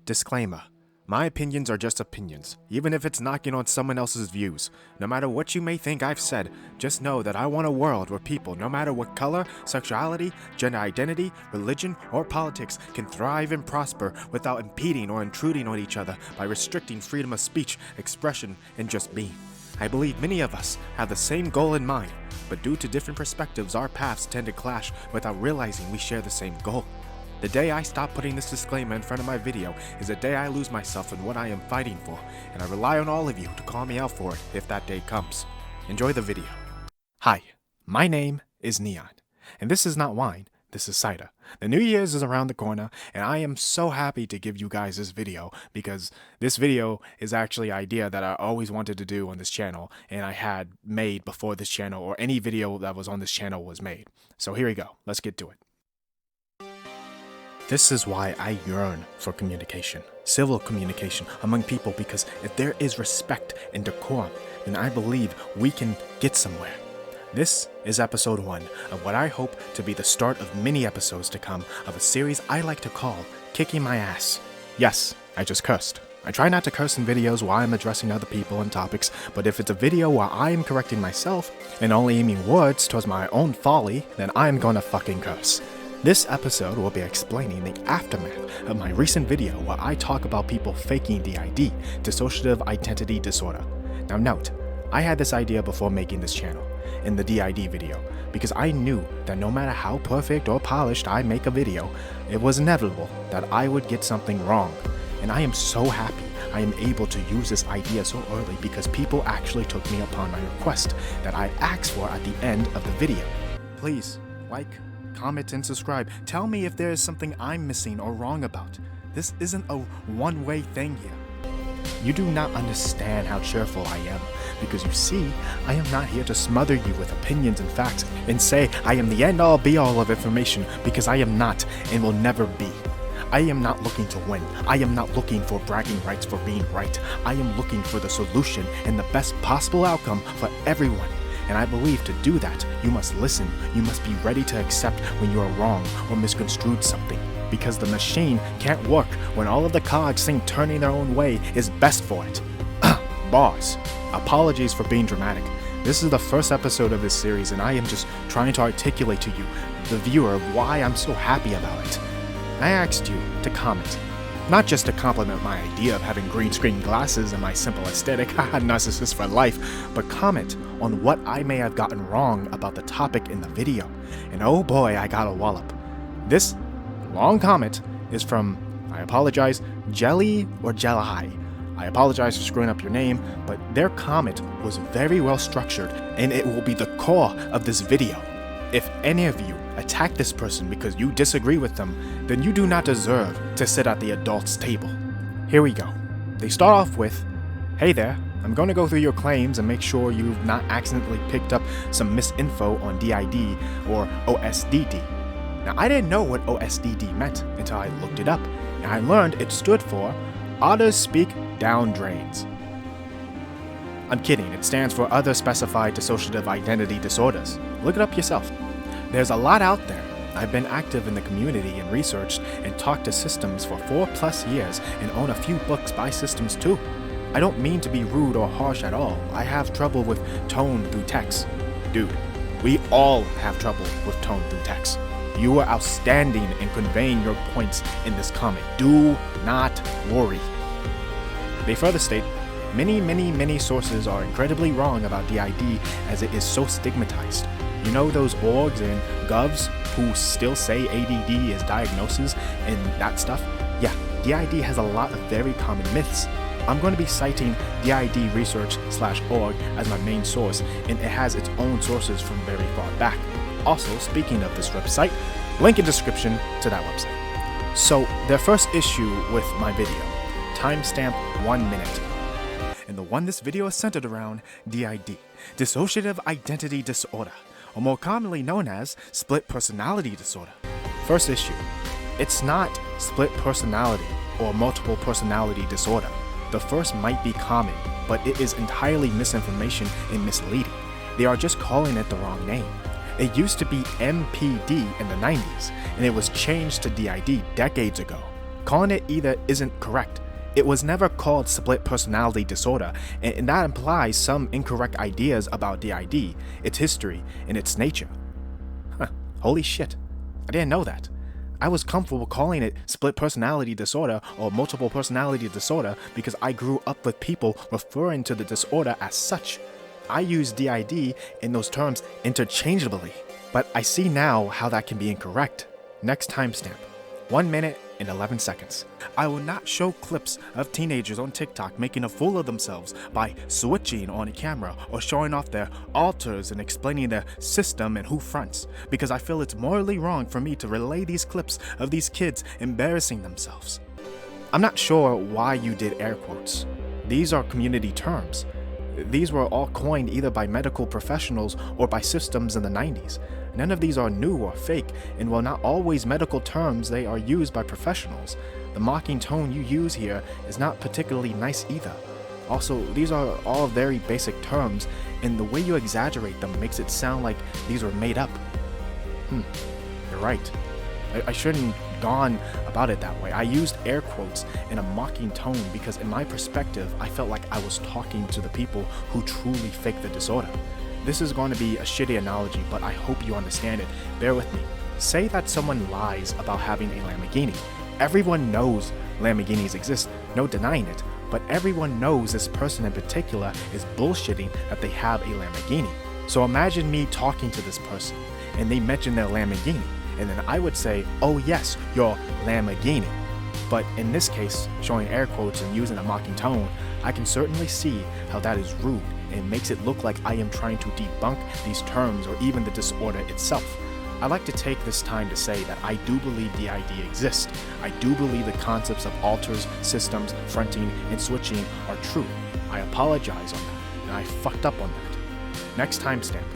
Disclaimer. My opinions are just opinions, even if it's knocking on someone else's views. No matter what you may think I've said, just know that I want a world where people, no matter what color, sexuality, gender identity, religion, or politics, can thrive and prosper without impeding or intruding on each other by restricting freedom of speech, expression, and just being. I believe many of us have the same goal in mind, but due to different perspectives, our paths tend to clash without realizing we share the same goal. The day I stop putting this disclaimer in front of my video is the day I lose myself in what I am fighting for, and I rely on all of you to call me out for it if that day comes. Enjoy the video. Hi, my name is Neon, and this is not wine, this is cider. The New Year's is around the corner, and I am so happy to give you guys this video because this video is actually an idea that I always wanted to do on this channel, and I had made before this channel or any video that was on this channel was made. So here we go, let's get to it. This is why I yearn for communication, civil communication among people, because if there is respect and decorum, then I believe we can get somewhere. This is episode 1 of what I hope to be the start of many episodes to come of a series I like to call Kicking My Ass. Yes, I just cursed. I try not to curse in videos while I'm addressing other people and topics, but if it's a video where I am correcting myself and only aiming words towards my own folly, then I'm gonna fucking curse. This episode will be explaining the aftermath of my recent video where I talk about people faking D.I.D, dissociative identity disorder. Now note, I had this idea before making this channel, in the D.I.D video, because I knew that no matter how perfect or polished I make a video, it was inevitable that I would get something wrong. And I am so happy I am able to use this idea so early because people actually took me upon my request that I asked for at the end of the video. Please, like, comment, and subscribe. Tell me if there is something I'm missing or wrong about. This isn't a one-way thing here. You do not understand how cheerful I am, because you see, I am not here to smother you with opinions and facts and say I am the end-all be-all of information, because I am not and will never be. I am not looking to win. I am not looking for bragging rights for being right. I am looking for the solution and the best possible outcome for everyone. And I believe to do that, you must listen. You must be ready to accept when you are wrong or misconstrued something. Because the machine can't work when all of the cogs think turning their own way is best for it. Bars. Apologies for being dramatic. This is the first episode of this series, and I am just trying to articulate to you, the viewer, why I'm so happy about it. I asked you to comment. Not just to compliment my idea of having green screen glasses and my simple aesthetic, narcissist for life, but comment on what I may have gotten wrong about the topic in the video. And oh boy, I got a wallop. This long comment is from, I apologize, Jelly or Jelly. I apologize for screwing up your name, but their comment was very well structured, and it will be the core of this video. If any of you attack this person because you disagree with them, then you do not deserve to sit at the adults' table. Here we go. They start off with, "Hey there, I'm going to go through your claims and make sure you've not accidentally picked up some misinfo on D.I.D or OSDD. Now, I didn't know what OSDD meant until I looked it up, and I learned it stood for Others Speak Down Drains. I'm kidding, it stands for Other Specified Dissociative Identity Disorders. Look it up yourself. There's a lot out there. I've been active in the community and researched and talked to systems for 4+ years and own a few books by systems too. I don't mean to be rude or harsh at all. I have trouble with tone through text. Dude, we all have trouble with tone through text. You are outstanding in conveying your points in this comment. Do not worry. They further state, many sources are incredibly wrong about D.I.D as it is so stigmatized. You know those orgs and govs who still say ADD is diagnosis and that stuff? Yeah, D.I.D has a lot of very common myths. I'm going to be citing D.I.D research/org as my main source, and it has its own sources from very far back. Also, speaking of this website, link in description to that website. So, their first issue with my video, timestamp 1 minute. And the one this video is centered around, D.I.D, dissociative identity disorder, or more commonly known as split personality disorder. First issue, it's not split personality or multiple personality disorder. The first might be common, but it is entirely misinformation and misleading. They are just calling it the wrong name. It used to be MPD in the 90s, and it was changed to D.I.D decades ago. Calling it either isn't correct. It was never called split personality disorder, and that implies some incorrect ideas about DID, its history, and its nature. Huh, holy shit. I didn't know that. I was comfortable calling it split personality disorder or multiple personality disorder because I grew up with people referring to the disorder as such. I use DID in those terms interchangeably, but I see now how that can be incorrect. Next timestamp, 1 minute and 11 seconds. I will not show clips of teenagers on TikTok making a fool of themselves by switching on a camera or showing off their alters and explaining their system and who fronts, because I feel it's morally wrong for me to relay these clips of these kids embarrassing themselves. I'm not sure why you did air quotes. These are community terms. These were all coined either by medical professionals or by systems in the 90s. None of these are new or fake, and while not always medical terms, they are used by professionals. The mocking tone you use here is not particularly nice either. Also, these are all very basic terms, and the way you exaggerate them makes it sound like these were made up. You're right. I shouldn't have gone about it that way. I used air quotes in a mocking tone because in my perspective, I felt like I was talking to the people who truly fake the disorder. This is going to be a shitty analogy, but I hope you understand it. Bear with me. Say that someone lies about having a Lamborghini. Everyone knows Lamborghinis exist, no denying it, but everyone knows this person in particular is bullshitting that they have a Lamborghini. So imagine me talking to this person, and they mention their Lamborghini, and then I would say, oh yes, your Lamborghini. But in this case, showing air quotes and using a mocking tone, I can certainly see how that is rude and makes it look like I am trying to debunk these terms or even the disorder itself. I'd like to take this time to say that I do believe DID exists. I do believe the concepts of alters, systems, fronting, and switching are true. I apologize on that, and I fucked up on that. Next timestamp.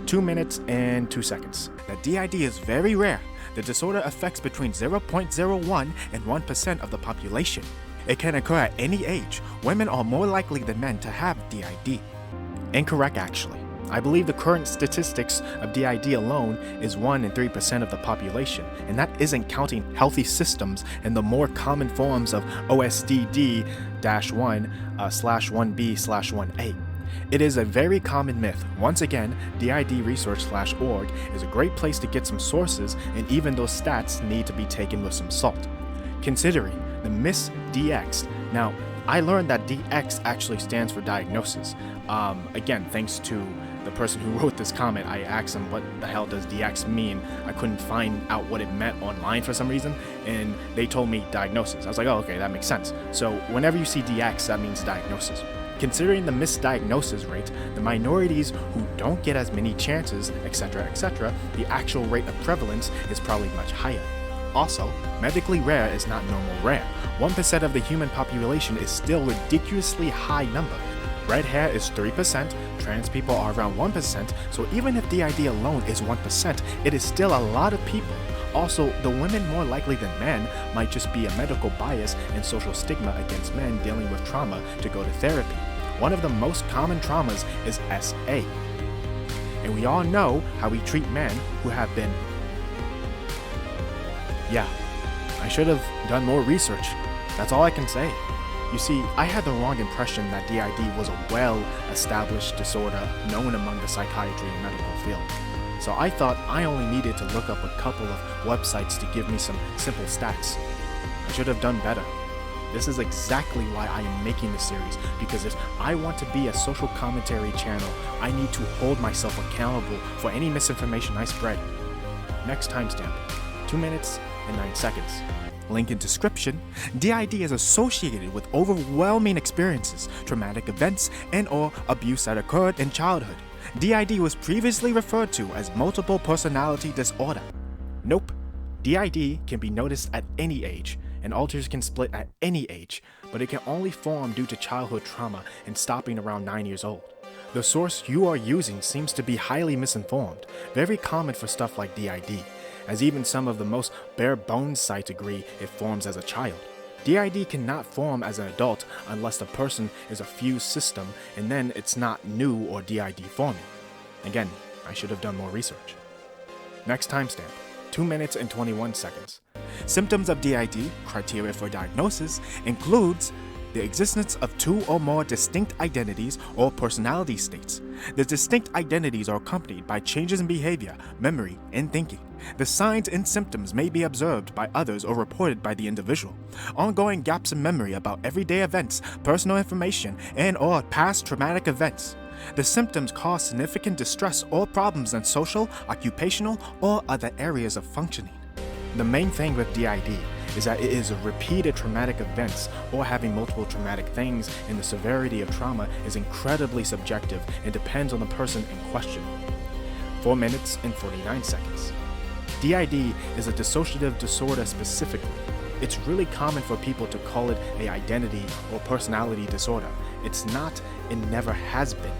2 minutes and 2 seconds. The DID is very rare. The disorder affects between 0.01 and 1% of the population. It can occur at any age. Women are more likely than men to have DID. Incorrect, actually. I believe the current statistics of DID alone is 1 in 3% of the population, and that isn't counting healthy systems and the more common forms of OSDD-1/1B/1A. It is a very common myth. Once again, DIDresearch.org is a great place to get some sources, and even those stats need to be taken with some salt. Considering the Miss DX. Now, I learned that DX actually stands for diagnosis. Again, thanks to the person who wrote this comment, I asked him what the hell does DX mean. I couldn't find out what it meant online for some reason, and they told me diagnosis. I was like, oh, okay, that makes sense. So whenever you see DX, that means diagnosis. Considering the misdiagnosis rate, the minorities who don't get as many chances, etc., the actual rate of prevalence is probably much higher. Also, medically rare is not normal rare. 1% of the human population is still a ridiculously high number. Red hair is 3%, trans people are around 1%, so even if DID alone is 1%, it is still a lot of people. Also, the women more likely than men might just be a medical bias and social stigma against men dealing with trauma to go to therapy. One of the most common traumas is SA. And we all know how we treat men who have been... Yeah, I should have done more research. That's all I can say. You see, I had the wrong impression that DID was a well-established disorder known among the psychiatry and medical field. So I thought I only needed to look up a couple of websites to give me some simple stats. I should have done better. This is exactly why I am making this series, because if I want to be a social commentary channel, I need to hold myself accountable for any misinformation I spread. Next timestamp, 2 minutes and 9 seconds. Link in description. DID is associated with overwhelming experiences, traumatic events, and/or abuse that occurred in childhood. DID was previously referred to as multiple personality disorder. Nope. DID can be noticed at any age, and alters can split at any age, but it can only form due to childhood trauma and stopping around 9 years old. The source you are using seems to be highly misinformed, very common for stuff like DID, as even some of the most bare-bones sites agree it forms as a child. DID cannot form as an adult unless the person is a fused system, and then it's not new or DID forming. Again, I should have done more research. Next timestamp, 2 minutes and 21 seconds. Symptoms of DID, criteria for diagnosis, includes the existence of 2 or more distinct identities or personality states. The distinct identities are accompanied by changes in behavior, memory, and thinking. The signs and symptoms may be observed by others or reported by the individual. Ongoing gaps in memory about everyday events, personal information, and/or past traumatic events. The symptoms cause significant distress or problems in social, occupational, or other areas of functioning. The main thing with DID is that it is repeated traumatic events or having multiple traumatic things, and the severity of trauma is incredibly subjective and depends on the person in question. 4 minutes and 49 seconds. DID is a dissociative disorder specifically. It's really common for people to call it an identity or personality disorder. It's not and never has been.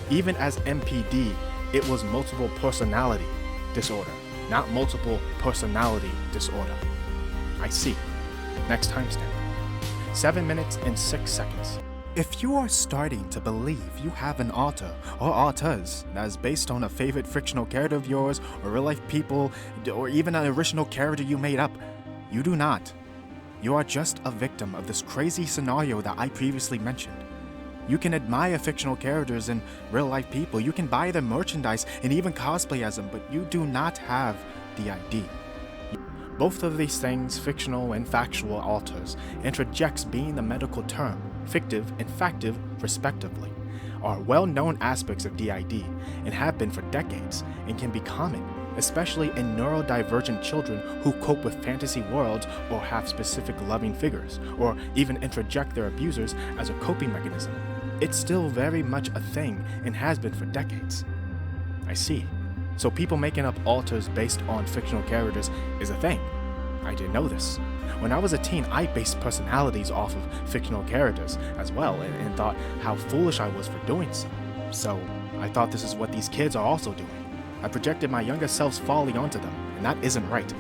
Even as MPD, it was multiple personality disorder, not multiple personality disorder. I see. Next timestamp. 7 minutes and 6 seconds. If you are starting to believe you have an alter or alters that is based on a favorite fictional character of yours or real life people or even an original character you made up, you do not. You are just a victim of this crazy scenario that I previously mentioned. You can admire fictional characters and real life people, you can buy their merchandise and even cosplay as them, but you do not have DID. Both of these things, fictional and factual alters, interjects being the medical term, fictive and factive respectively, are well-known aspects of DID and have been for decades and can be common, especially in neurodivergent children who cope with fantasy worlds or have specific loving figures, or even interject their abusers as a coping mechanism. It's still very much a thing and has been for decades. I see. So people making up alters based on fictional characters is a thing. I didn't know this. When I was a teen, I based personalities off of fictional characters as well and thought how foolish I was for doing so. So I thought this is what these kids are also doing. I projected my younger self's folly onto them, and that isn't right.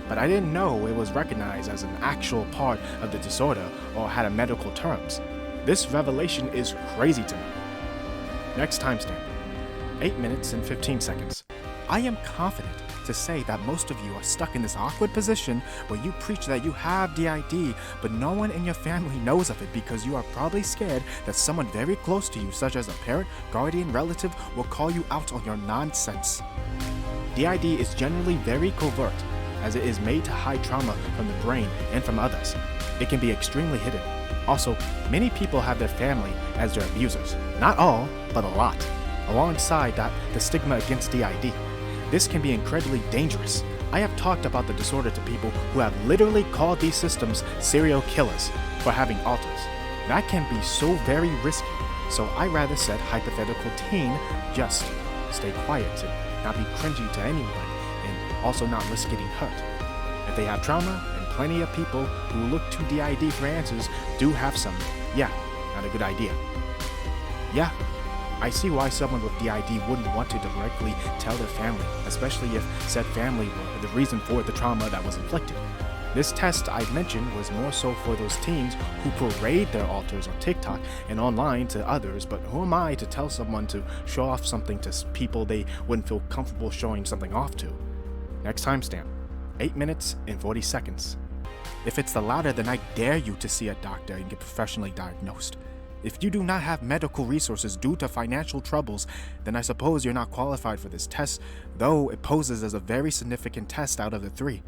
But I didn't know it was recognized as an actual part of the disorder or had a medical terms. This revelation is crazy to me. Next timestamp. 8 minutes and 15 seconds. I am confident to say that most of you are stuck in this awkward position where you preach that you have DID, but no one in your family knows of it because you are probably scared that someone very close to you, such as a parent, guardian, relative, will call you out on your nonsense. DID is generally very covert, as it is made to hide trauma from the brain and from others. It can be extremely hidden. Also, many people have their family as their abusers. Not all, but a lot. Alongside that, the stigma against DID. This can be incredibly dangerous. I have talked about the disorder to people who have literally called these systems serial killers for having alters. That can be so very risky, so I rather said hypothetical teen, just stay quiet and not be cringy to anyone and also not risk getting hurt. If they have trauma, and plenty of people who look to D.I.D. for answers do have some, yeah, not a good idea. Yeah, I see why someone with D.I.D. wouldn't want to directly tell their family, especially if said family were the reason for the trauma that was inflicted. This test I mentioned was more so for those teens who parade their alters on TikTok and online to others, but who am I to tell someone to show off something to people they wouldn't feel comfortable showing something off to? Next timestamp, 8 minutes and 40 seconds. If it's the latter, then I dare you to see a doctor and get professionally diagnosed. If you do not have medical resources due to financial troubles, then I suppose you're not qualified for this test, though it poses as a very significant test out of the 3.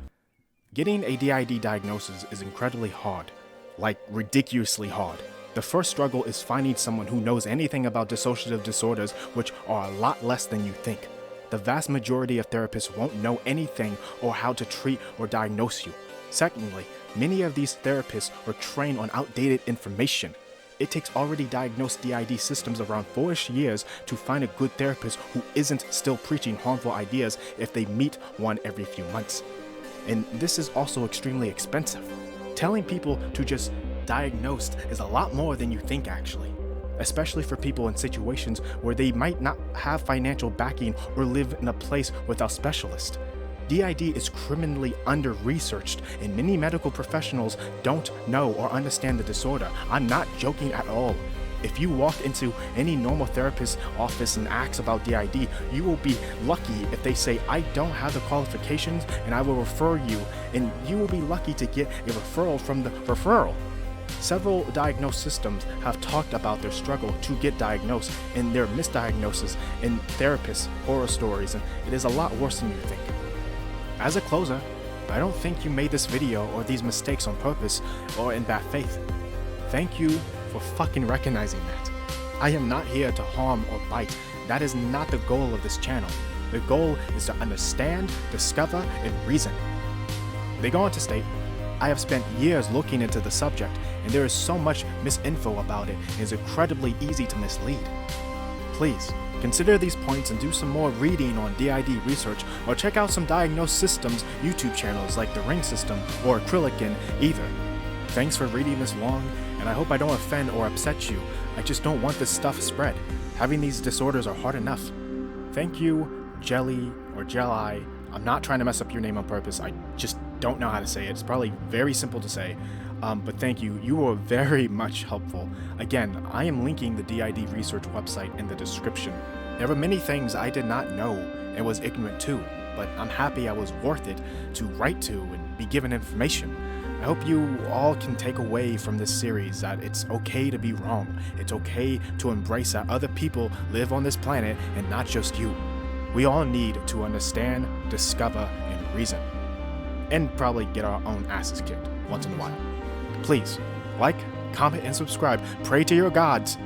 Getting a DID diagnosis is incredibly hard, like ridiculously hard. The first struggle is finding someone who knows anything about dissociative disorders, which are a lot less than you think. The vast majority of therapists won't know anything or how to treat or diagnose you. Secondly, many of these therapists are trained on outdated information. It takes already diagnosed DID systems around 4-ish years to find a good therapist who isn't still preaching harmful ideas if they meet one every few months. And this is also extremely expensive. Telling people to just diagnose is a lot more than you think actually, especially for people in situations where they might not have financial backing or live in a place without specialists. DID is criminally under-researched, and many medical professionals don't know or understand the disorder. I'm not joking at all. If you walk into any normal therapist's office and ask about D.I.D, you will be lucky if they say, I don't have the qualifications and I will refer you, and you will be lucky to get a referral from the referral. Several diagnosed systems have talked about their struggle to get diagnosed and their misdiagnosis in therapists' horror stories, and it is a lot worse than you think. As a closer, I don't think you made this video or these mistakes on purpose or in bad faith. Thank you for fucking recognizing that. I am not here to harm or bite. That is not the goal of this channel. The goal is to understand, discover, and reason. They go on to state, I have spent years looking into the subject, and there is so much misinfo about it, it is incredibly easy to mislead. Please, consider these points and do some more reading on D.I.D research, or check out some diagnosed systems YouTube channels like the Ring System or Acrylic in either. Thanks for reading this long, and I hope I don't offend or upset you. I just don't want this stuff spread. Having these disorders are hard enough. Thank you, Jelly or Jelly. I'm not trying to mess up your name on purpose. I just don't know how to say it. It's probably very simple to say. But thank you. You were very much helpful. Again, I am linking the D.I.D research website in the description. There were many things I did not know and was ignorant to, but I'm happy I was worth it to write to and be given information. I hope you all can take away from this series that it's okay to be wrong. It's okay to embrace that other people live on this planet and not just you. We all need to understand, discover, and reason. And probably get our own asses kicked once in a while. Please, like, comment, and subscribe. Pray to your gods.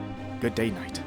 Good day, night.